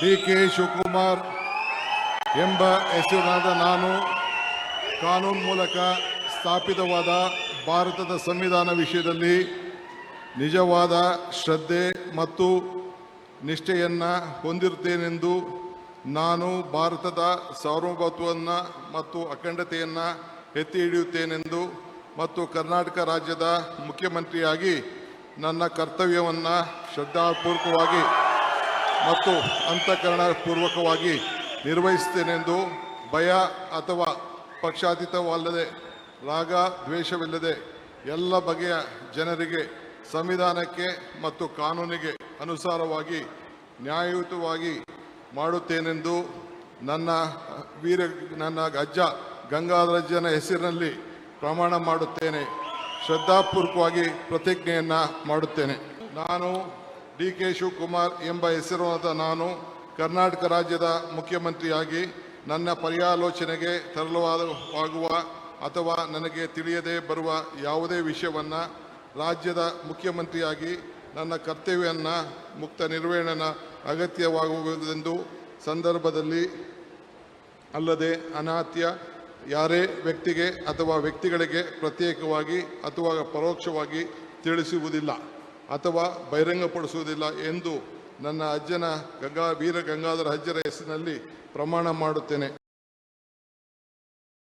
ಡಿ.ಕೆ. ಶಿವಕುಮಾರ್ ಎಂಬ ಹೆಸರಿನಾದ ನಾನು ಕಾನೂನು ಮೂಲಕ ಸ್ಥಾಪಿತವಾದ ಭಾರತದ ಸಂವಿಧಾನ ವಿಷಯದಲ್ಲಿ ನಿಜವಾದ ಶ್ರದ್ಧೆ ಮತ್ತು ನಿಷ್ಠೆಯನ್ನು ಹೊಂದಿರುತ್ತೇನೆಂದು ನಾನು ಭಾರತದ ಸಾರ್ವಭೌಮತ್ವವನ್ನು ಮತ್ತು ಅಖಂಡತೆಯನ್ನು ಎತ್ತಿ ಹಿಡಿಯುತ್ತೇನೆಂದು ಮತ್ತು ಕರ್ನಾಟಕ ರಾಜ್ಯದ ಮುಖ್ಯಮಂತ್ರಿಯಾಗಿ ನನ್ನ ಕರ್ತವ್ಯವನ್ನು ಶ್ರದ್ಧಾಪೂರ್ವಕವಾಗಿ ಮತ್ತು ಅಂತಃಕರಣಪೂರ್ವಕವಾಗಿ ನಿರ್ವಹಿಸುತ್ತೇನೆಂದು ಭಯ ಅಥವಾ ಪಕ್ಷಾತೀತವಲ್ಲದೆ ರಾಗ ದ್ವೇಷವಿಲ್ಲದೆ ಎಲ್ಲ ಬಗೆಯ ಜನರಿಗೆ ಸಂವಿಧಾನಕ್ಕೆ ಮತ್ತು ಕಾನೂನಿಗೆ ಅನುಸಾರವಾಗಿ ನ್ಯಾಯಯುತವಾಗಿ ಮಾಡುತ್ತೇನೆಂದು ನನ್ನ ಅಜ್ಜ ಗಂಗಾಧರಜ್ಜನ ಹೆಸರಿನಲ್ಲಿ ಪ್ರಮಾಣ ಮಾಡುತ್ತೇನೆ. ಶ್ರದ್ಧಾಪೂರ್ವಕವಾಗಿ ಪ್ರತಿಜ್ಞೆಯನ್ನು ಮಾಡುತ್ತೇನೆ. ನಾನು ಡಿ.ಕೆ. ಶಿವಕುಮಾರ್ ಎಂಬ ಹೆಸರಾದ ನಾನು ಕರ್ನಾಟಕ ರಾಜ್ಯದ ಮುಖ್ಯಮಂತ್ರಿಯಾಗಿ ನನ್ನ ಪರ್ಯಾಲೋಚನೆಗೆ ತರಲಾಗುವ ಅಥವಾ ನನಗೆ ತಿಳಿಯದೇ ಬರುವ ಯಾವುದೇ ವಿಷಯವನ್ನು ರಾಜ್ಯದ ಮುಖ್ಯಮಂತ್ರಿಯಾಗಿ ನನ್ನ ಕರ್ತವ್ಯವನ್ನು ಮುಕ್ತ ನಿರ್ವಹಣೆ ಅಗತ್ಯವಾಗುವುದೆಂದು ಸಂದರ್ಭದಲ್ಲಿ ಅಲ್ಲದೆ ಅನಾತ್ಯ ಯಾರೇ ವ್ಯಕ್ತಿಗೆ ಅಥವಾ ವ್ಯಕ್ತಿಗಳಿಗೆ ಪ್ರತ್ಯೇಕವಾಗಿ ಅಥವಾ ಪರೋಕ್ಷವಾಗಿ ತಿಳಿಸುವುದಿಲ್ಲ ಅಥವಾ ಬಹಿರಂಗಪಡಿಸುವುದಿಲ್ಲ ಎಂದು ನನ್ನ ಅಜ್ಜನ ವೀರ ಗಂಗಾಧರ ಅಜ್ಜರ ಹೆಸರಿನಲ್ಲಿ ಪ್ರಮಾಣ ಮಾಡುತ್ತೇನೆ.